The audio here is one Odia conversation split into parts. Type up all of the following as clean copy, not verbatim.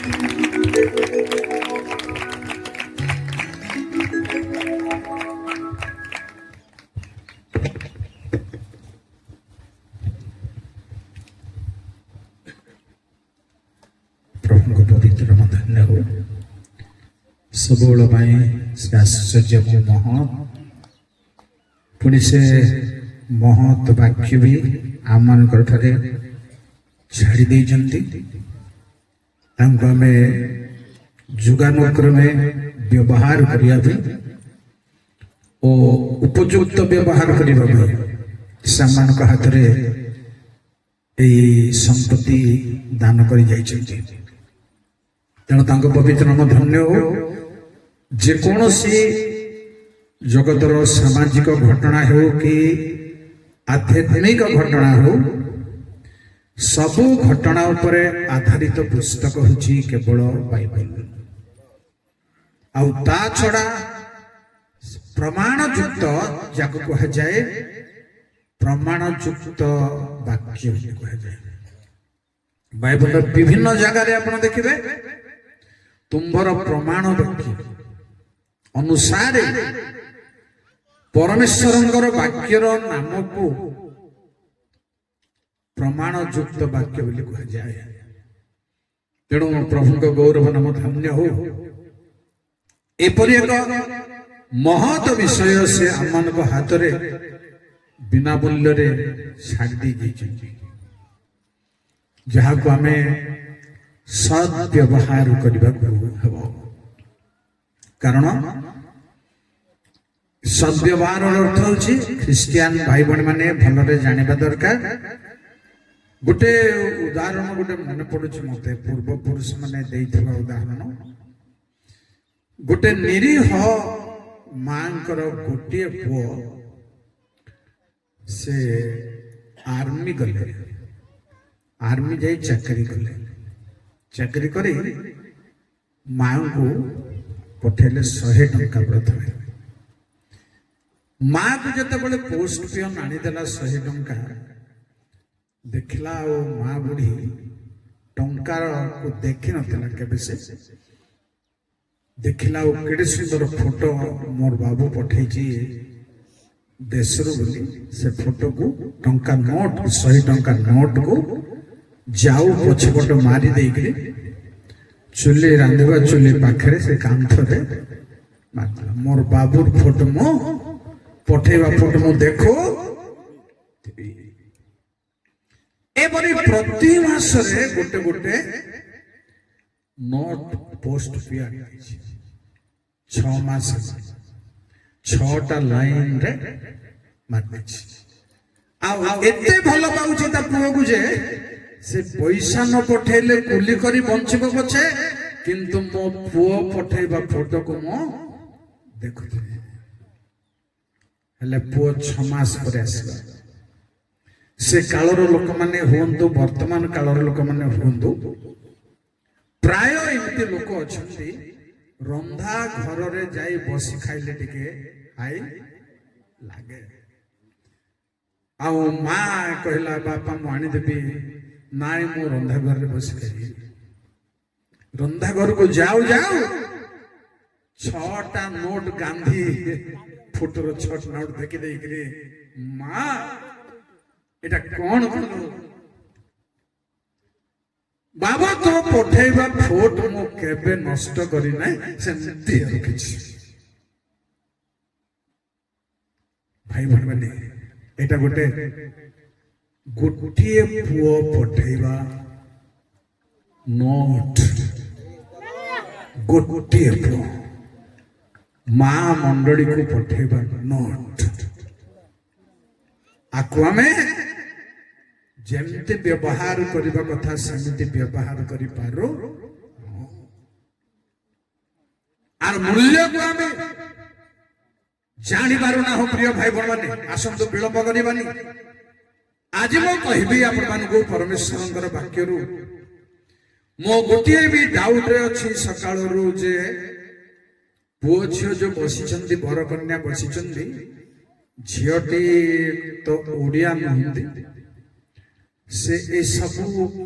प्रभु को पवित्र नाम धन्य हो सबूल से आश्चर्य महत पुणी से महत वाक्य भी आम मान छाड़ी देइछन्ति तांको आमे जुगानुक्रमे व्यवहार करिया भी ओ उपयुक्त व्यवहार करिबा भी सामान का हाथ रे ए संपत्ति दान करि जाइछन्ति तेणु तांको पवित्र नाम धन्य हो जेकोसी जगतर सामाजिक घटना हो कि आध्यात्मिक घटना हो सबु घटना उपरे आधारित पुस्तक होची केवल बाइबल आउ ता छड़ा प्रमाण युक्त जाको कहा जाए प्रमाण युक्त वाक्य कहा जाए बाइबल विभिन्न जगह रे आपण देखिबे तुम्बर प्रमाण वाक्य अनुसार परमेश्वरंकर वाक्यर नाम को प्रमाण युक्त वाक्य बोली कहा जाए तेणु प्रभु को गौरव नाम धन्य हो एपरि एक महत विषय से आम हाथ रे बिना मूल्य रे छाड़ी दी जहाँ को आमे सद्व्यवहार करने कारण सद्व्यवहार अर्थ होची ख्रिस्टियन भाई बहन माने भलरे जानिबा दरकार गोटे उदाहरण गोटे मन पड़ुछ मते पूर्व पुरुष माने देइथिबा उदाहरण गोटे निरीह मांकर गोटे पुओ से आर्मी गले आर्मी जाई चाकरी गले चाकरी करी मां को पठेले 100 टंका प्रथमे मां को जते बळे पोस्ट पियन आनी देला 100 टंका देखला ओ मां बुढ़ी टंका को देखि नथिला केबे से देखला ओ केडे सुंदर फोटो मोर बाबू पठेची देशरो बोली से फोटो को टंका नोट 100 टंका नोट को जाऊ पछपट मारी देइके चुली रांधवा चुली पाखरे से कांथरे मारला मोर बाबूर फोटो मो पठेवा फोटो मो देखो एपरी प्रति मास रे गोटे गोटे नोट पोस्ट पिया 6 मास 6टा लाइन रे मारछि आ एते भलो पाउछि ता पुओ को जे से पैसा न पठेले कुली करी बंचिब पछे किंतु मो पुओ पठेबा फोटो को मो देखुथि हले पुओ 6 मास पर आसीबा से कालर लोक माने होंदु वर्तमान कालर लोक माने होंदु प्राय एमती लोक अछंती रंधा घर रे जाई बसी खाइले टिके हाई लागे आ मां कहला बापा मु आनी देबी नाई मु रंधा घर रे बसी खाई रंधा घर को जाओ जाओ 6टा नोट गांधी फोटो 6 नोट देखि देइकरी मां एटा कोन कलो बाबा तो पठेबा फोटो मो केबे नष्ट करी नै सेमती रखिछि भाई बहन माने एटा गोटे गोटिए पुओ पठेबा नोट गोटिए पुओ मां मंडली को पठेबा नोट आकु आमे जेमते व्यवहार करिबा कथा समिति व्यवहार करि पारो आर मूल्य को आमे जानि पारो ना हो प्रिय भाई बहन माने आसंतो विलंब करिबानी आज मो कहबी आपण मान को परमेश्वरंकर वाक्य रु मो गोटिए भी डाउट रे अछि सकाळ रु जे पुओ झियो जो बसिचंदी बर कन्या बसिचंदी झियोटी तो ओडिया नहंदी से ए सब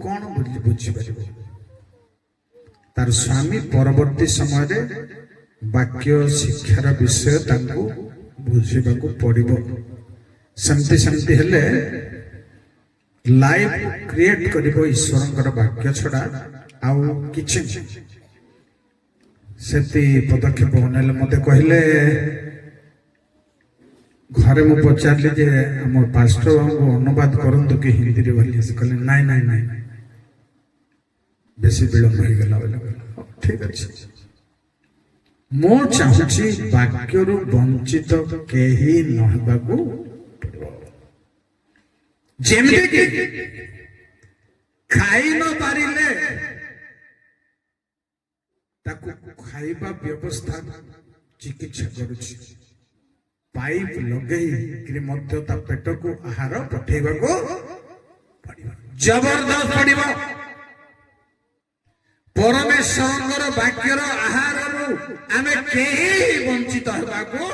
कौन बुझी पारिबो तार स्वामी परवर्ती समय वाक्य शिक्षार विषय तांको बुझिबाकू पड़िबो सेमती सेमती हेले लाइफ क्रिएट करिबो ईश्वरंकर वाक्य छडा आउ किछि सेती पदक्षेप नेले मते कहले घरे मु पचारली जे हमर पास्टर को अनुवाद करंतु कि हिंदी रे बोली से कहले नाइ नाइ नाइ बेसी विलंब हो गला बोले ठीक अछि मो चाहूची वाक्य रु वंचित केही नहबाकू जेमते कि खाई न पारिले ताकू खाइबा व्यवस्था चिकित्सा करुछि पाइप लगे मध्य ता पेट को आहार पठेबा को पड़िबा जबरदस्त पड़िबा परमेश्वर वाक्यर आहार आमे केही वंचित हेबा को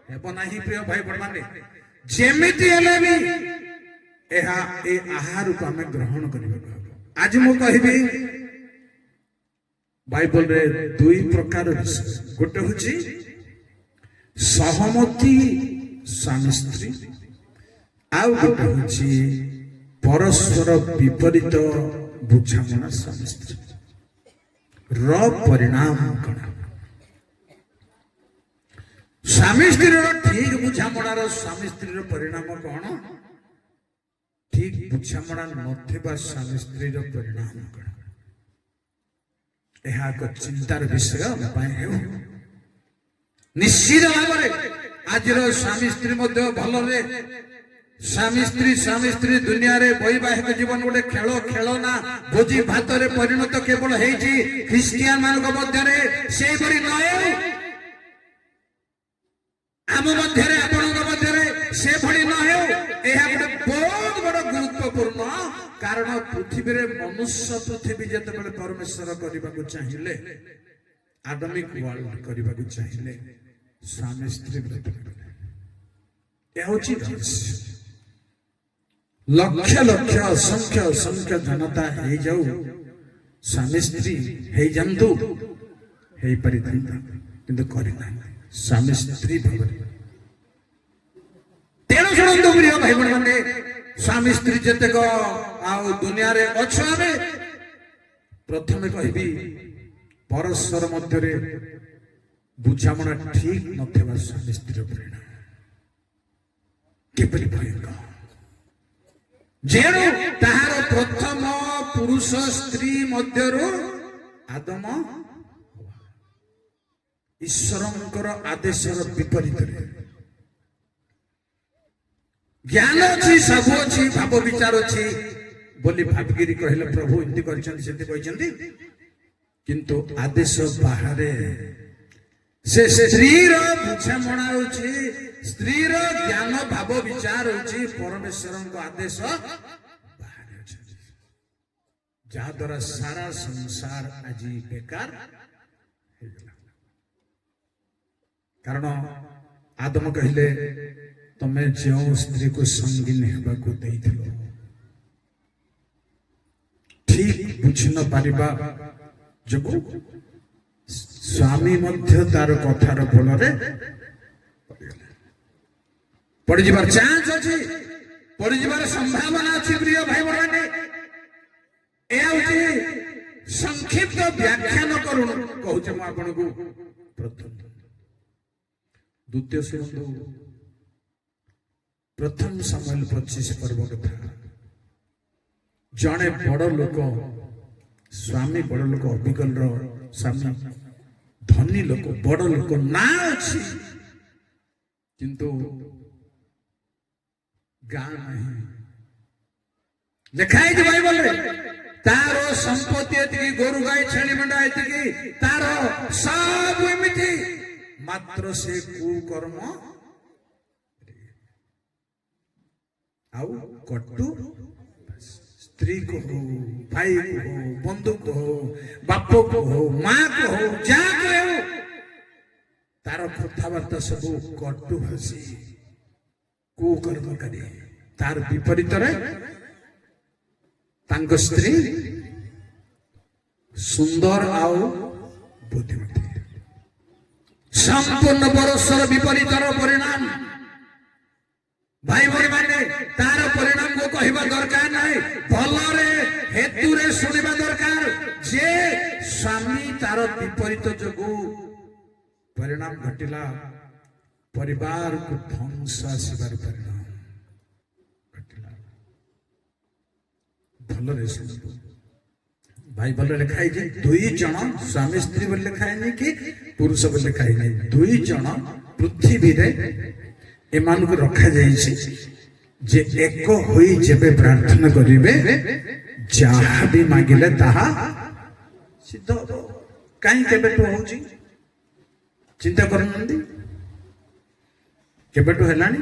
हेबो नाही प्रिय भाई बर्माने जेमिति हेले भी एहा ए आहार को आमे ग्रहण करिबा आज मु कहिबी बाइबल रे दुई प्रकार विषय गोटे होची सहमति स्वामी स्त्री आउ गोटे होची परस्पर विपरीत बुझामणा स्वामी स्त्री र परिणाम कण स्वामी स्त्री ठीक बुझामणार स्वामी स्त्री परिणाम कौन ठीक बुझामणा नथिबा स्वामी स्त्री परिणाम कण यह एक चिंतार विषय निश्चित भाव आज स्वामी स्त्री भल स्वामी स्त्री दुनिया रे वैवाहिक जीवन गोटे खेल खेलना भोजी भात रे परिणत केवल हेची ख्रिस्टियान मानक मध्य से आम मध्य आपण मध्य से भली न हो बहुत बड़ गुरुत्वपूर्ण कारण पृथ्वी रे मनुष्य पृथ्वी जिते परमेश्वर करने को चाहिए आदमिक वर्ल्ड करने को चाहिए स्वामी स्त्री लक्ष लक्ष असंख्य असंख्य जनता हे जाऊ स्वामी स्त्री हे जंतु हे परिधंता किंतु करना स्वामी स्त्री भाव तेणु शुणु प्रिय भाई मैंने स्वामी स्त्री जितेक दुनिया रे अच्छे आमे प्रथमे कहबी परस्पर मध्य बुझामणा ठीक नथिबा स्वामी स्त्री परिणाम किपरि भयंकर जेणु ताहार प्रथम पुरुष स्त्री मध्यरु आदम ईश्वरंकर आदेशर विपरीत ज्ञान अच्छी सब अच्छी भाव विचार अच्छी बोली भावगिरी कहले प्रभु इति करछन्ति सेति कहछन्ति किंतु आदेश बाहरे से स्त्री रो बुझामणा होछि स्त्री रो ज्ञान भाव विचार होछि परमेश्वर को आदेश बाहरे अछि जा द्वारा सारा संसार आज बेकार कारण आदम कहले तमे जो स्त्री को संगीन हेबा को देइथिलो ठीक बुझ न पारिबा जको स्वामी मध्य तार कथार फल पड़ जाबार चांस अछि पड़ जाबार संभावना अछि प्रिय भाई बहन ए होछि संक्षिप्त व्याख्यान करू कहूछ म आपन को प्रथम द्वितीय सुनंदु प्रथम सामुएल 25 पर्व कथा जड़े बड़ लोक स्वामी बड़ लोक अबिगल स्वामी धनी लोक बड़ लोक ना अच्छी किंतु गाँ नहीं लिखाई बाइबल तार संपत्ति एति गोरु गाय छेली मेंढा एति तार सब एमिति मात्र से कुकर्म आउ कटु स्त्री को हो भाई को हो बंधु को हो बाप को हो माँ को हो जा को हो तार कथबार्ता सब कटु हसी कुकर्म करे तार विपरीत रे तांग स्त्री ସୁନ୍ଦର ଆଉ ବୁଦ୍ଧିମତୀ। ସମ୍ପୂର୍ଣ୍ଣ ପରସ୍ପର ବିପରୀତର ପରିଣାମ। ଭାଇ ଭଉଣୀ ମାନେ ତାର ପରିଣାମକୁ କହିବା ଦରକାର ନାହିଁ, ଭଲରେ ହେତୁରେ ଶୁଣିବା ଦରକାର ଯେ ସ୍ୱାମୀ ତାର ବିପରୀତ ଯୋଗୁ ପରିଣାମ ଘଟିଲା, ପରିବାରକୁ ଧ୍ୱଂସ ଆସିବାର ପରିଣାମ ଘଟିଲା। ଭଲରେ ଶୁଣନ୍ତୁ, ବାଇବଲରେ ଲେଖା ହେଇଛି ଦୁଇ ଜଣ ସ୍ୱାମୀ ସ୍ତ୍ରୀ ବୋଲି ଲେଖା ହେଇନି କି ପୁରୁଷ ବୋଲି ଲେଖା ହେଇନି, ଦୁଇ ଜଣ ପୃଥିବୀରେ ଏମାନଙ୍କୁ ରଖାଯାଇଛି ଯେ ଏକ ହୋଇ ଯେବେ ପ୍ରାର୍ଥନା କରିବେ ଯାହା ବି ମାଗିଲେ ତାହା ସିଦ୍ଧ ହେବ। କାହିଁ କେବେଠୁ ହଉଛି ଚିନ୍ତା କରୁନାହାନ୍ତି? କେବେଠୁ ହେଲାଣି?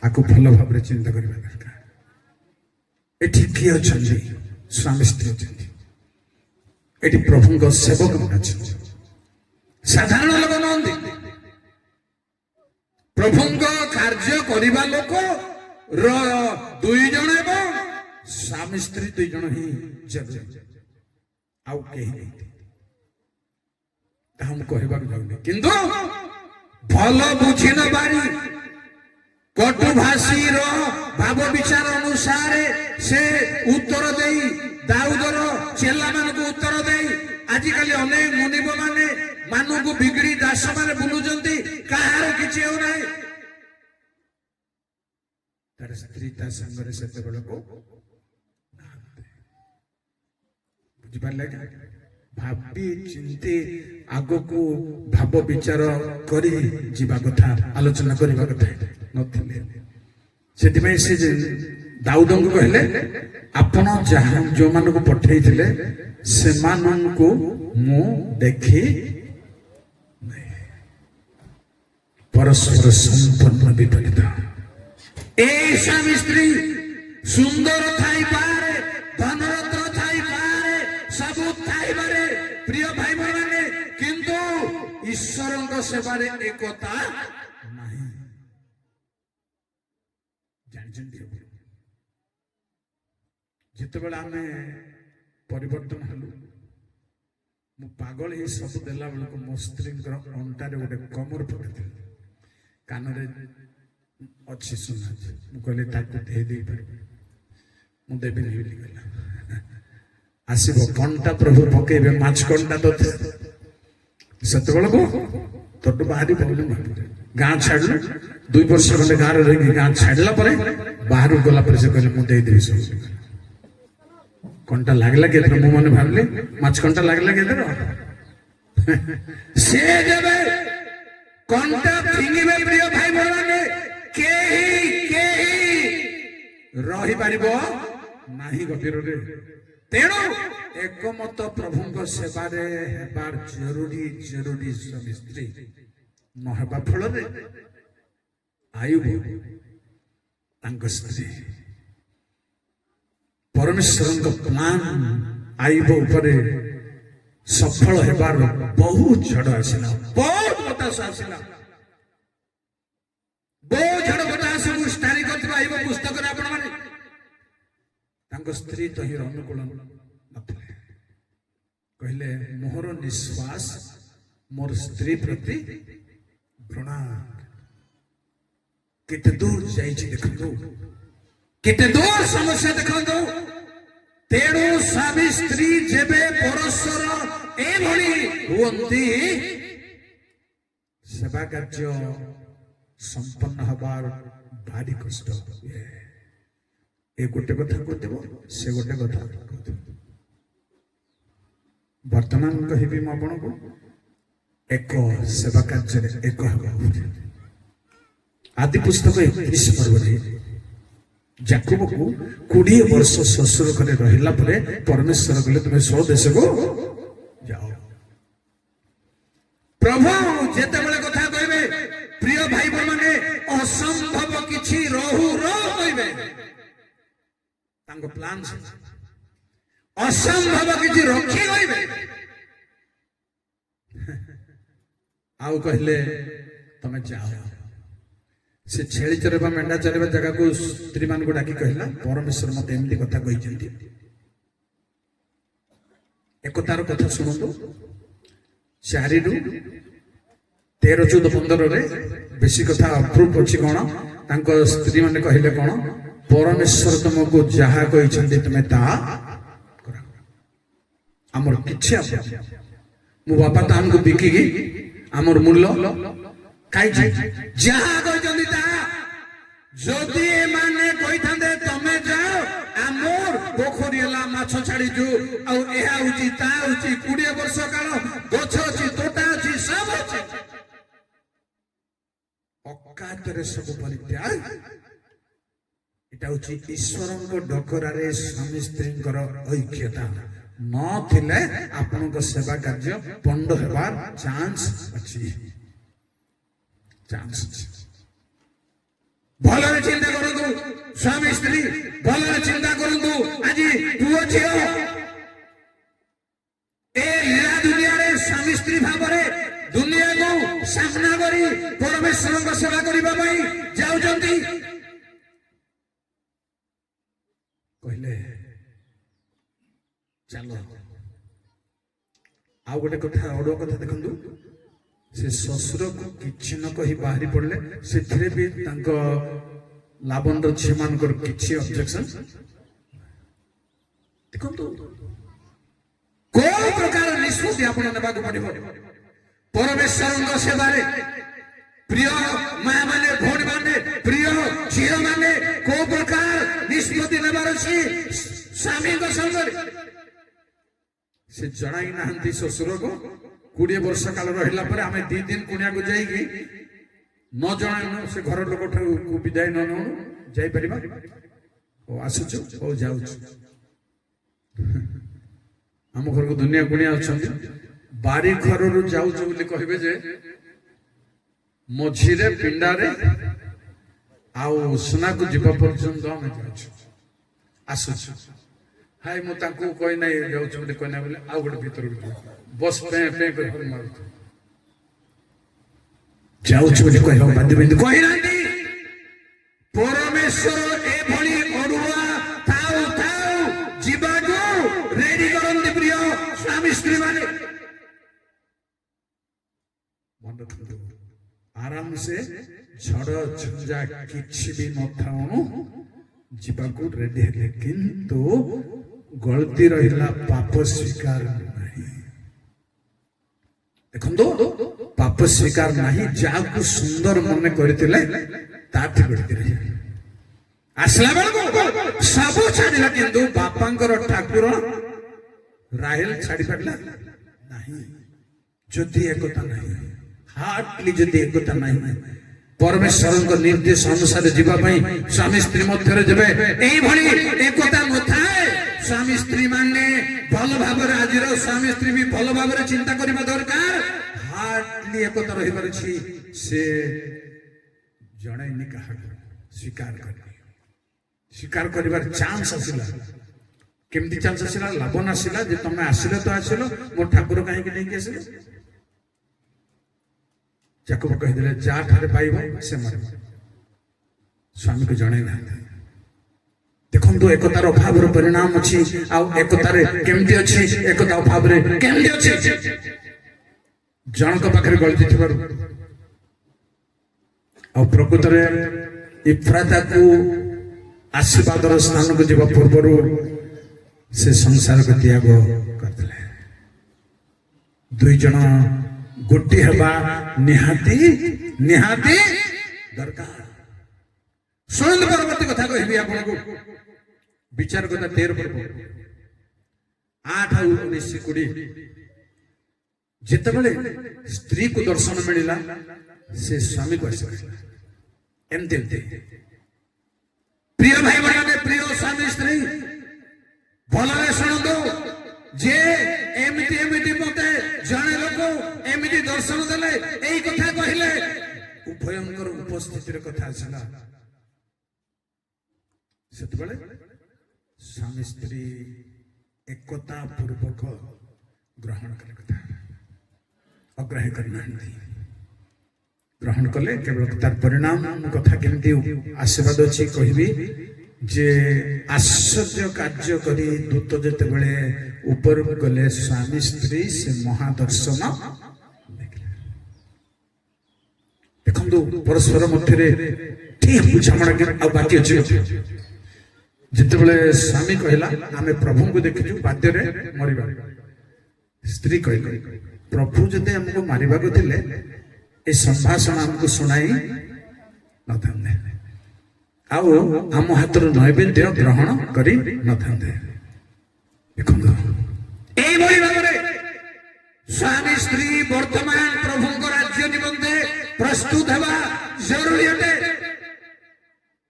ଆକୁ ଭଲ ଭାବରେ ଚିନ୍ତା କରିବା ଦରକାର। ଏଠି କିଏ ଅଛନ୍ତି? ସ୍ୱାମୀ ସ୍ତ୍ରୀ ଅଛନ୍ତି। ଏଠି ପ୍ରଭୁଙ୍କ ସେବକ ଅଛନ୍ତି, ସାଧାରଣ ଲୋକ ନୁହନ୍ତି। ପ୍ରଭୁଙ୍କ କାର୍ଯ୍ୟ କରିବା ଲୋକ ଦୁଇ ଜଣ ଏବଂ ସ୍ୱାମୀ ସ୍ତ୍ରୀ ଦୁଇ ଜଣ ହିଁ ଜଗେ, ଆଉ କେହି ନାହିଁ। ତାହା ମୁଁ କହିବାକୁ ଯାଉନି, କିନ୍ତୁ ଭଲ ବୁଝି ନପାରି କଟୁ ଭାଷୀର ଭାବ ବିଚାର ଅନୁସାରେ ସେ ଉତ୍ତର ଦେଇ ଦାଉଦର ଚେଲାମାନଙ୍କୁ ଉତ୍ତର ଦେଇ ଆଜିକାଲି ଅନେକ ମୁନିବ ମାନେ ମାନଙ୍କୁ ବିଗିଡି ଦାସ ମାନେ ବୁଲୁଛନ୍ତି, କାହାର କିଛି ହେଉନାହିଁ। ତାର ସ୍ତ୍ରୀ ତା ସାଙ୍ଗରେ ସେତେବେଳକୁ ବୁଝିପାରିଲେ? ଭାବି ଚିନ୍ତି ଆଗକୁ ଭାବ ବିଚାର କରି ଯିବା କଥା, ଆଲୋଚନା କରିବା କଥା ନଥିଲେ। ସେଥିପାଇଁ ସେ ଦାଉଦଙ୍କୁ କହିଲେ ଆପଣ ଯାହା ଯୋଉମାନଙ୍କୁ ପଠେଇଥିଲେ ସେମାନଙ୍କୁ ମୁଁ ଦେଖି ପରସ୍ପର ସମ୍ପନ୍ନ ବିପରୀତ। এই স্বামী স্ত্রী সুন্দর থাইপারে, ধনরত্ন থাইপারে, ସବୁ ଥାଇପାରେ ପ୍ରିୟ ଭାଇ ମାନେ, କିନ୍ତୁ ଈଶ୍ୱରଙ୍କ ସେବାରେ ଏକତା ନାହିଁ। ଜାଣିଛନ୍ତି, ଯେତେବେଳେ ଆମେ ପରିବର୍ତ୍ତନ ହେଲୁ, ମୁଁ ପାଗଳ ହେଇ ସବୁ ଦେଲା ବେଳକୁ ମୋ ସ୍ତ୍ରୀଙ୍କର ଅଣ୍ଟାରେ ଗୋଟେ କମର ପକେଇଥିଲି, କାନରେ ଅଛି ସୁନା। ମୁଁ କହିଲି ତାକୁ ଦେଇପାରିବି, ମୁଁ ଦେବିନି ବୋଲି କହିଲା। ଆସିବ କଣ୍ଟା ପ୍ରଭୁ ପକେଇବେ, ମାଛ କଣ୍ଟା ତ ସେତେବେଳକୁ ତୋଠୁ ବାହାରି ପଡ଼ିଲୁ। ଗାଁ ଛାଡ଼ିଲୁ, 2 ବର୍ଷ ଖଣ୍ଡେ ଗାଁରେ ରହିକି ଗାଁ ଛାଡ଼ିଲା ପରେ ବାହାରକୁ ଗଲା ପରେ ସେ କହିଲେ ମୁଁ ଦେଇଦେବି ସବୁ। କଣ୍ଟା ଲାଗିଲା କେତେ? ମୁଁ ମାନେ ଭାବିଲି ମାଛ କଣ୍ଟା ଲାଗିଲା କେତେ? ସେ ଯେବେ କଣ୍ଟା ଫିଙ୍ଗିବେ ପ୍ରିୟ ଭାଇ ମାନେ, କେହି ରହିପାରିବ ନାହିଁ ଗଭୀରରେ। ତେଣୁ ଏକମତ ପ୍ରଭୁଙ୍କ ସେବାରେ ହେବାର ଜରୁରୀ ସ୍ୱାମୀ ସ୍ତ୍ରୀ ନ ହେବା ଫଳରେ ଆୟୁବ ତାଙ୍କ ସ୍ତ୍ରୀ ପରମେଶ୍ୱରଙ୍କ ପ୍ଲାନ୍ ଆୟୁବ ଉପରେ ସଫଳ ହେବାର ବହୁତ ଝଡ଼ ଆସିଲା, ବହୁତ ବତାସ ଆସିଲା, ବହୁତ ଝଡ଼ ବତାସକୁ ଷ୍ଟାଡି କରିଥିବା ଆୟୁବ ପୁସ୍ତକରେ ଆପଣ ମାନେ। ତାଙ୍କ ସ୍ତ୍ରୀ ତହିଁର ଅନୁକୂଳ ନଥିଲେ, କହିଲେ ମୋର ନିଶ୍ୱାସ ମୋର ସ୍ତ୍ରୀ ପ୍ରତି ଘୃଣା। କେତେ ଦୂର ଯାଇଛି ଦେଖନ୍ତୁ, କେତେ ଦୂର ସମସ୍ୟା ଦେଖନ୍ତୁ। ତେଣୁ ସ୍ୱାମୀ ସ୍ତ୍ରୀ ଯେବେ ପରସ୍ପର ଏଭଳି ହୁଅନ୍ତି, ସେବା କାର୍ଯ୍ୟ ସମ୍ପନ୍ନ ହବାର ଭାରି କଷ୍ଟ ହୁଏ। ଏ ଗୋଟେ କଥା କହୁଥିବ, ସେ ଗୋଟେ କଥା କହୁଥିବ। ବର୍ତ୍ତମାନ କହିବି ମୁଁ ଆପଣଙ୍କୁ, ଏକ ସେବା କାର୍ଯ୍ୟରେ ଏକ ହେବ। ଆଦି ପୁସ୍ତକ 31 ପର୍ବରେ ଯାକୋବକୁ 20 ବର୍ଷ ଶ୍ୱଶୁର ଘରେ ରହିଲା ପରେ ପରମେଶ୍ୱର କହିଲେ ତୁମେ ସ୍ୱଦେଶକୁ ଯାଅ। ପ୍ରଭୁ ଯେତେବେଳେ କଥା କହିବେ ପ୍ରିୟ ଭାଇ ମାନେ, ଅସମ୍ଭବ କିଛି ରହୁ କହିବେ। ତାଙ୍କ ପ୍ଲାନ୍ ଅସମ୍ଭବ କିଛି ରଖି କହିବେ। ଆଉ କହିଲେ ତମେ ଯାଅ। ସେ ଛେଳି ଚରେଇବା ମେଣ୍ଢା ଚରେଇବା ଜାଗାକୁ ସ୍ତ୍ରୀ ମାନଙ୍କୁ ଡାକି କହିଲା, ପରମେଶ୍ୱର ମତେ ଏମିତି କଥା କହିଛନ୍ତି, একতার কথা শুଣନ୍ତୁ 4 ରୁ 13, 14, 15 ରେ ବେଶୀ କଥା ଅପ୍ରୁଭ୍ ଅଛି କଣ ତାଙ୍କ ସ୍ତ୍ରୀ ମାନେ କହିଲେ କଣ ପରମେଶ୍ୱର ତମକୁ ଯାହା କହିଛନ୍ତି ତମେ ତାହା କର ଆମର କିଛି ଆପତ୍ତି ମୋ ବାପା ତ ଆମକୁ ବିକିକି ଆମର ମୂଲ୍ୟ ଖାଇଛି ଯାହା କହିଛନ୍ତି ତାହା যদি এমানে কইথান্দে তমে যাও আমর পোখরি হেলা মাছ ছাড়িছু আর এহা হচ্ছে তা হচ্ছে 20 বর্ষ কাল গছ আছে তোটা আছে সব আছে অকাতরে সব পরিত্যাগ এটা হচ্ছে ঈশ্বরଙ୍କ ডকরারে স্বামী স্ত্রীଙ୍କର ঐক্যতা নথিলে ଆପଣଙ୍କ সেবা কার্য পণ্ড হেবার চান্স ଅଛି চান্স ଅଛି ভালরে চিন্তা করন্তু স্বামী স্ত্রী ভালরে চিন্তা করন্তু আজি পুଅ ଝିଅ ଏ লীଳା ଦୁନିଆରେ ସ୍ୱାମୀ ସ୍ତ୍ରୀ ଭାବରେ ଦୁନିଆକୁ ସାମ୍ନା କରି ପରମେଶ୍ୱରଙ୍କ ସେବା କରିବା ପାଇଁ ଯାଉଛନ୍ତି କହିଲେ ଚାଲ ଆଉ ଗୋଟେ କଥା ଅଡୁଆ କଥା ଦେଖନ୍ତୁ ସେ ଶ୍ୱଶୁରକୁ କିଛି ନ କହି ବାହାରି ପଡିଲେ ସେଥିରେ ବି ତାଙ୍କ ଲାବଣର ଝିଅମାନଙ୍କର କିଛି ଅବଜେକ୍ସନ ଦେଖନ୍ତୁ କୋଉ ପ୍ରକାର ନିଷ୍ପତ୍ତି ଆପଣ ନେବାକୁ ପଡିବ ପରମେଶ୍ୱରଙ୍କ ସେବାରେ ପ୍ରିୟ ମା ମାନେ ଭଉଣୀ ମାନେ ପ୍ରିୟ ଝିଅ ମାନେ କୋଉ ପ୍ରକାର ନିଷ୍ପତ୍ତି ନେବାର ଅଛି ସ୍ୱାମୀଙ୍କ ସଙ୍ଗରେ ସେ ଜଣାଇ ନାହାନ୍ତି ଶ୍ୱଶୁରକୁ 20 ବର୍ଷ କାଳ ରହିଲା ପରେ ଆମେ 2 ଦିନ କୁଣିଆକୁ ଯାଇକି ନ ଜଣାଇନୁ ସେ ଘର ଲୋକ ଠାରୁ ବିଦାୟ ନ ନେଉ ଯାଇପାରିବା ଓ ଆସୁଛୁ ଓ ଯାଉଛୁ ଆମ ଘରକୁ ଦୁନିଆ କୁଣିଆ ଅଛନ୍ତି ବାରି ଘରରୁ ଯାଉଛୁ ବୋଲି କହିବେ ଯେ ମଝିରେ ପିଣ୍ଡାରେ ଆଉ ସୁନାକୁ ଯିବା ପର୍ଯ୍ୟନ୍ତ ଆମେ ଯାଉଛୁ ଆସୁଛୁ ହାଇ ମୁଁ ତାଙ୍କୁ କହି ନାହିଁ ଯାଉଛି ବୋଲି କହି ନାହିଁ ବୋଲି ଆଉ ଗୋଟେ ଭିତରକୁ ବସ୍ ପେଁ ପେଁ କରି ମାରୁଛୁ ଯାଉଛୁ ବୋଲି କହିବା ବାଧ୍ୟ ବିନ୍ଦୁ କହିନାହାନ୍ତି ପରମେଶ୍ୱର ଏଭଳି ଅଡୁଆ ଥାଉ ଥାଉ ଯିବାକୁ ରେଡି କରନ୍ତି ପ୍ରିୟ ସ୍ୱାମୀ ସ୍ତ୍ରୀ ମାନେ ମନେ ରଖନ୍ତୁ ଆରାମସେ ଝଡ଼ ଝଞ୍ଜା କିଛି ବି ନଥାଉ ଯିବାକୁ ରେଡି ହେଲେ କିନ୍ତୁ ଗଳତି ରହିଲା ପାପ ସ୍ୱୀକାର ନାହିଁ ଦେଖନ୍ତୁ ପାପ ସ୍ୱୀକାର ନାହିଁ ଯାହାକୁ ସୁନ୍ଦର ମନେ କରିଥିଲେ ତାଠି କରିଥିଲେ ଆସିଲା ବେଳକୁ ସବୁ ଛାଡ଼ିଲା କିନ୍ତୁ ବାପାଙ୍କର ଠାକୁର ରାହେଲ ଛାଡ଼ି ପାରିଲା ନାହିଁ ଯଦି ଏକତା ନାହିଁ ହାର୍ଟଲି ଯଦି ଏକତା ନାହିଁ ପରମେଶ୍ୱରଙ୍କ ନିର୍ଦ୍ଦେଶ ଅନୁସାରେ ଯିବା ପାଇଁ ସ୍ୱାମୀ ସ୍ତ୍ରୀ ମଧ୍ୟରେ ଯେବେ ଏଇଭଳି ଏକତା ନଥାଏ ସ୍ୱାମୀ ସ୍ତ୍ରୀ ମାନେ ଭଲ ଭାବରେ ଆଜିର ସ୍ୱାମୀ ସ୍ତ୍ରୀ ବି ଭଲ ଭାବରେ ଚିନ୍ତା କରିବା ଦରକାର ହାର୍ଟଲି ଏକତା ରହିବାର ଅଛି ସେ ଜଣେଇନି କାହାକୁ ସ୍ୱୀକାର କରିବାର ଚାନ୍ସ ଆସିଲା କେମିତି ଚାନ୍ସ ଆସିଲା ଲାଭନ ଆସିଲା ଯେ ତମେ ଆସିଲେ ତ ଆସିଲ ମୋ ଠାକୁର କାହିଁକି ନେଇକି ଆସିଲେ ଯାକବ କହିଦେଲେ ଯାହାଠାରେ ପାଇବ ସେ ମରିବ ସ୍ୱାମୀକୁ ଜଣେଇ ନାହାନ୍ତି ଦେଖନ୍ତୁ ଏକତାର ଅଭାବର ପରିଣାମ ଅଛି ଆଉ ଏକତାରେ କେମିତି ଅଛି ଏକତା ଅଭାବରେ କେମିତି ଅଛି ଜଣଙ୍କ ପାଖରେ ଗଳତି ଥିବାରୁ ଆଉ ପ୍ରକୃତରେ ଇଫ୍ରାତାକୁ ଆଶୀର୍ବାଦର ସ୍ଥାନକୁ ଯିବା ପୂର୍ବରୁ ସେ ସଂସାରକୁ ତ୍ୟାଗ କରିଥିଲେ ଦୁଇ ଜଣ ଗୋଟି ହେବା ନିହାତି ନିହାତି ଦରକାର ଶୁଣନ୍ତୁ ପରବର୍ତ୍ତୀ କଥା କହିବି ଆପଣଙ୍କୁ ବିଚାର କଥା 13 ପର୍ବ 8 ଆଉ 19 20 ଯେତେବେଳେ ସ୍ତ୍ରୀକୁ ଦର୍ଶନ ମିଳିଲା ସେ ସ୍ୱାମୀକୁ ଆସିଲା ଏମିତି ପ୍ରିୟ ଭାଇ ଭଉଣୀ ପ୍ରିୟ ସ୍ୱାମୀ ସ୍ତ୍ରୀ ଭଲରେ ଶୁଣନ୍ତୁ ଯେ ଏମିତି ଏମିତି ମତେ ଜଣେ ଲୋକ ଏମିତି ଦର୍ଶନ ଦେଲେ ଏଇ କଥା କହିଲେ ଉଭୟଙ୍କର ଉପସ୍ଥିତିରେ କଥା ଆସିଲା ସେତେବେଳେ ସ୍ୱାମୀ ସ୍ତ୍ରୀ ଏକତା ପୂର୍ବକ ଗ୍ରହଣ କଲେ କଥା ଅଗ୍ରାହ୍ୟ କରିନାହାନ୍ତି ଗ୍ରହଣ କଲେ କେବଳ ତାର ପରିଣାମ କଥା କେମିତି ଆଶୀର୍ବାଦ ଅଛି କହିବି ଯେ ଆଶ୍ଚର୍ଯ୍ୟ କାର୍ଯ୍ୟ କରି ଦୂତ ଯେତେବେଳେ ଉପରକୁ ଗଲେ ସ୍ୱାମୀ ସ୍ତ୍ରୀ ସେ ମହାଦର୍ଶନ ଦେଖନ୍ତୁ ପରସ୍ପର ମଧ୍ୟରେ ଠିକ ବୁଝାମଣା ଆଉ ବାକି ଅଛି। ଯେତେବେଳେ ସ୍ୱାମୀ କହିଲା ଆମେ ପ୍ରଭୁଙ୍କୁ ଦେଖିଛୁ ବାଦ୍ୟରେ ମରିବା, ସ୍ତ୍ରୀ କହିଲେ ପ୍ରଭୁ ଯଦି ଆମକୁ ମାରିବାକୁ ଥିଲେ ଏ ସମ୍ଭାଷଣ ଆମକୁ ଶୁଣାଇ ନଥାନ୍ତେ ଆଉ ଆମ ହାତରୁ ନୈବେଦ୍ୟ ଗ୍ରହଣ କରି ନଥାନ୍ତେ। ଦେଖନ୍ତୁ ଏଇଭଳି ଭାବରେ ସ୍ୱାମୀ ସ୍ତ୍ରୀ ବର୍ତ୍ତମାନ ପ୍ରଭୁଙ୍କ ରାଜ୍ୟ ନିମନ୍ତେ ପ୍ରସ୍ତୁତ ହେବା ଜରୁରୀ ଅଟେ।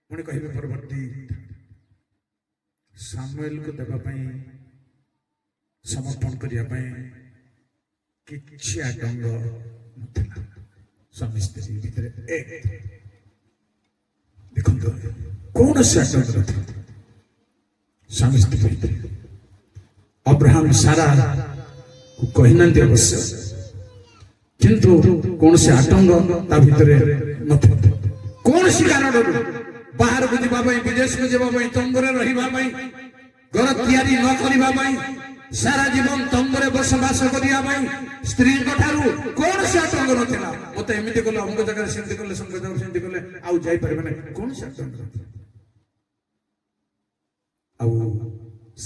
ପୁଣି କହିବେ ପରବର୍ତ୍ତୀ ସାମୁଏଲକୁ ଦେବା ପାଇଁ ସମର୍ପଣ କରିବା ପାଇଁ କିଛି ଆତଙ୍କ ନଥିଲା ସ୍ୱାମୀ ସ୍ତ୍ରୀ ଭିତରେ। ଦେଖନ୍ତୁ କୌଣସି ଆତଙ୍କ ନଥିଲା ସ୍ୱାମୀ ସ୍ତ୍ରୀ ଭିତରେ। ଅବ୍ରାହମ ସାରା କହିନାହାନ୍ତି ଅବଶ୍ୟ, କିନ୍ତୁ କୌଣସି ଆତଙ୍କ ତା ଭିତରେ ନଥିଲା। କୌଣସି କାରଣରୁ ବାହାରକୁ ଯିବା ପାଇଁ, ବିଦେଶକୁ ଯିବା ପାଇଁ, ତମ୍ବୁରେ ରହିବା ପାଇଁ, ଘର ତିଆରି ନ କରିବା ପାଇଁ, ସାରା ଜୀବନ ତମ୍ବୁରେ ବସବାସ କରିବା ପାଇଁ ସ୍ତ୍ରୀଙ୍କ ଠାରୁ କୌଣସି ଆତଙ୍କ ନଥିଲା। ମତେ ଏମିତି କଲେ, ଅମୁକ ଜାଗାରେ ସେମିତି କଲେ, ସମୁକ ଜାଗାରେ ସେମିତି କଲେ, ଆଉ ଯାଇପାରିବେ ନାହିଁ, କୌଣସି ଆତଙ୍କ ନଥିଲା। ଆଉ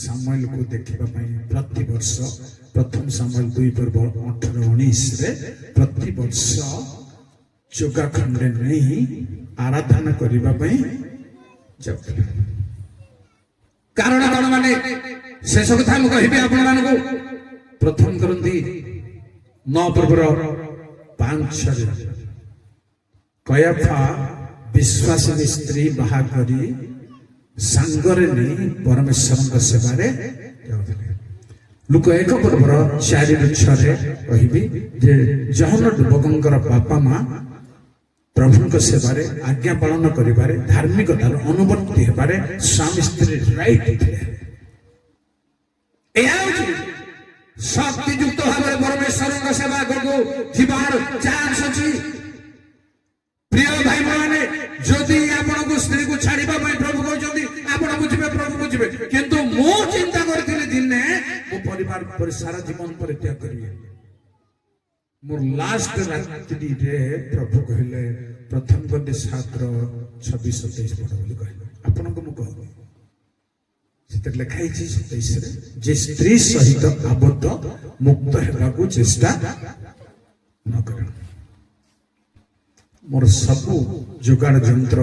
ସାମୁଏଲକୁ ଦେଖିବା ପାଇଁ ପ୍ରତିବର୍ଷ ପ୍ରଥମ ସାମୁଏଲ 2:18-19 ପ୍ରତିବର୍ଷ ଚୋଗା ଖଣ୍ଡେ ନେଇ ଆରାଧନା କରିବା ପାଇଁ ଯାଉଥିଲେ। କାରଣ କଣ ମାନେ ଶେଷ କଥା ମୁଁ କହିବି ଆପଣମାନଙ୍କୁ। ପ୍ରଥମ କରନ୍ତି 9:5 କୟାଫା ବିଶ୍ୱାସିନୀ ସ୍ତ୍ରୀ ବାହା କରି ସାଙ୍ଗରେ ନେଇ ପରମେଶ୍ୱରଙ୍କ ସେବାରେ ଯାଉଥିଲେ। ଲୁକ 1:4-6 କହିବି ଯେ ଜହନ ଯୁବକଙ୍କର ବାପା ମା ପ୍ରଭୁଙ୍କ ସେବାରେ ଆଜ୍ଞା ପାଳନ କରିବାରେ ଧାର୍ମିକତାର ଅନୁବର୍ତ୍ତୀ ହେବାରେ ସ୍ୱାମୀ ସ୍ତ୍ରୀ ରାଇଟ୍ ଥିଲେ। ଏହା ହେଉଛି ଶକ୍ତିଯୁକ୍ତ ଭାବରେ ପରମେଶ୍ୱରଙ୍କ ସେବା ଆଗକୁ ଯିବାର ଚାନ୍ସ ଅଛି। ପ୍ରିୟ ଭାଇ ମାନେ, ଯଦି ଆପଣଙ୍କୁ ସ୍ତ୍ରୀକୁ ଛାଡିବା ପାଇଁ ପ୍ରଭୁ କହିଛନ୍ତି ଆପଣ ବୁଝିବେ, ପ୍ରଭୁ ବୁଝିବେ, କିନ୍ତୁ ମୁଁ ଚିନ୍ତା କରିଥିଲି ଦିନେ ମୋ ପରିବାର ପରେ ସାରା ଜୀବନ ପରିତ୍ୟାଗ କରିବି। ମୋର ଲାଷ୍ଟ ରାତ୍ରିରେ ପ୍ରଭୁ କହିଲେ ପ୍ରଥମ ଗଣ୍ଡି 7:26-27 ପଢ ବୋଲି କହିଲେ। ଆପଣଙ୍କୁ ମୁଁ କହିବି ସେଥିରେ ଲେଖା ହେଇଛି 27ରେ ଯେ ସ୍ତ୍ରୀ ସହିତ ଆବଦ୍ଧ ମୁକ୍ତ ହେବାକୁ ଚେଷ୍ଟା ନ କର। ମୋର ସବୁ ଯୋଗାଣ ଯନ୍ତ୍ର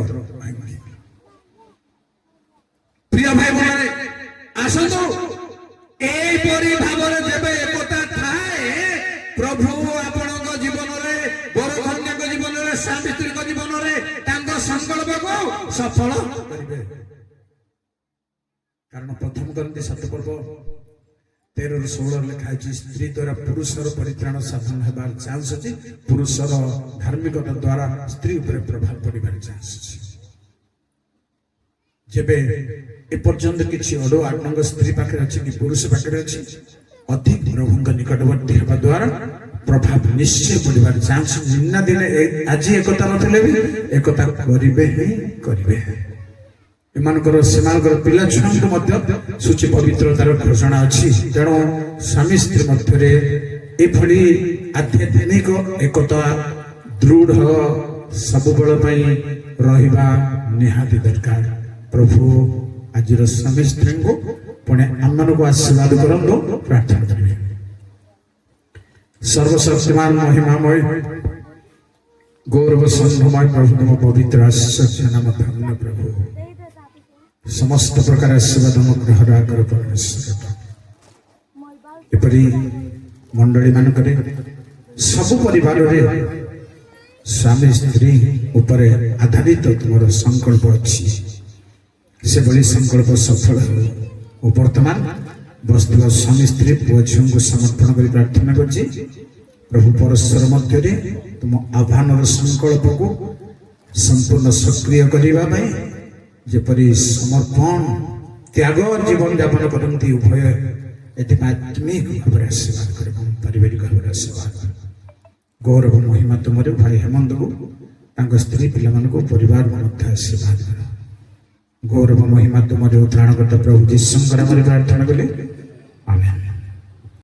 ପ୍ରିୟ ଭାଇ ଭଉଣୀ ଆସନ୍ତୁ। ଏଇପରି ଭାବରେ ଯେବେ ଏକତା ଥାଏ ପ୍ରଭୁ ଆପଣଙ୍କ ଜୀବନରେ, ବରକନ୍ୟାଙ୍କ ଜୀବନରେ, ସ୍ୱାମୀ ସ୍ତ୍ରୀଙ୍କ ଜୀବନରେ ତାଙ୍କ ସଂକଳ୍ପକୁ ସଫଳ କରିବେ। କାରଣ ପ୍ରଥମ କରନ୍ତି 7:13-16 ଲେଖା ହେଇଛି ସ୍ତ୍ରୀ ଦ୍ୱାରା ପୁରୁଷର ପରିତ୍ରାଣ ସାଧନ ହେବାର ଚାନ୍ସ ଅଛି, ପୁରୁଷର ଧାର୍ମିକତା ଦ୍ୱାରା ସ୍ତ୍ରୀ ଉପରେ ପ୍ରଭାବ ପଡ଼ିବାର ଚାନ୍ସ ଅଛି। ଯେବେ ଏପର୍ଯ୍ୟନ୍ତ କିଛି ଅଡୁଆ ଆପଣଙ୍କ ସ୍ତ୍ରୀ ପାଖରେ ଅଛି କି ପୁରୁଷ ପାଖରେ ଅଛି, ଅଧିକ ପ୍ରଭୁଙ୍କ ନିକଟବର୍ତ୍ତୀ ହେବା ଦ୍ୱାରା ପ୍ରଭାବ ନିଶ୍ଚୟ ପଡ଼ିବାର ଚାନ୍ସ। ନିମ୍ନ ଦିନେ ଆଜି ଏକତା ନଥିଲେ ବି ଏକତା କରିବେ ହିଁ କରିବେ। ଏମାନଙ୍କର ସେମାନଙ୍କର ପିଲା ଛୁଆଙ୍କୁ ମଧ୍ୟ ସୂଚି ପବିତ୍ରତାର ଘୋଷଣା ଅଛି। ତେଣୁ ସ୍ୱାମୀ ସ୍ତ୍ରୀ ମଧ୍ୟରେ ଏଭଳି ଆଧ୍ୟାତ୍ମିକ ଏକତା ଦୃଢ ସବୁବେଳ ପାଇଁ ରହିବା ନିହାତି ଦରକାର। ପ୍ରଭୁ ଆଜିର ସ୍ୱାମୀ ସ୍ତ୍ରୀଙ୍କୁ ପୁଣି ଆମମାନଙ୍କୁ ଆଶୀର୍ବାଦ କରନ୍ତୁ, ପ୍ରାର୍ଥନା କରିବେ। ସର୍ବଶକ୍ତିମାନ ମହିମାମୟ ଗୌରବ ସମ୍ଭ୍ରମୟ ପ୍ରଭୁ ତମ ପବିତ୍ର ଆଶ୍ଚର୍ଯ୍ୟ ନାମ ଧନ୍ୟ ପ୍ରଭୁ। ସମସ୍ତ ପ୍ରକାର ଆଶୀର୍ବାଦ ଅନୁଗ୍ରହର ଆଗର ପରମେଶ୍ୱର ଏପରି ମଣ୍ଡଳୀ ମାନଙ୍କରେ ସବୁ ପରିବାରରେ ସ୍ୱାମୀ ସ୍ତ୍ରୀ ଉପରେ ଆଧାରିତ ତୁମର ସଂକଳ୍ପ ଅଛି। ସେଭଳି ସଂକଳ୍ପ ସଫଳ ହେଉ। ଓ ବର୍ତ୍ତମାନ ବସ୍ତୁର ସ୍ୱାମୀ ସ୍ତ୍ରୀ ପୁଅ ଝିଅଙ୍କୁ ସମର୍ପଣ କରି ପ୍ରାର୍ଥନା କରୁଛି ପ୍ରଭୁ ପରସ୍ପର ମଧ୍ୟରେ ତୁମ ଆହ୍ୱାନର ସଂକଳ୍ପକୁ ସମ୍ପୂର୍ଣ୍ଣ ସକ୍ରିୟ କରିବା ପାଇଁ ଯେପରି ସମର୍ପଣ ତ୍ୟାଗ ଜୀବନ ଯାପନ କରନ୍ତି ଉଭୟ ଏଥିପାଇଁ ଆତ୍ମିକ ଭାବରେ ଆଶୀର୍ବାଦ କରିବ, ପାରିବାରିକ ଭାବରେ ଆଶୀର୍ବାଦ କରିବ। ଗୌରବ ମହିମା ତୁମର ଭାଇ ହେମନ୍ତକୁ ତାଙ୍କ ସ୍ତ୍ରୀ ପିଲାମାନଙ୍କୁ ପରିବାରକୁ ମଧ୍ୟ ଆଶୀର୍ବାଦ କର। ଗୌରବ ମହିମା ତୁମର ତ୍ରାଣକର୍ତ୍ତା ପ୍ରଭୁ ଯୀଶୁଙ୍କର ପ୍ରାର୍ଥନା କଲେ।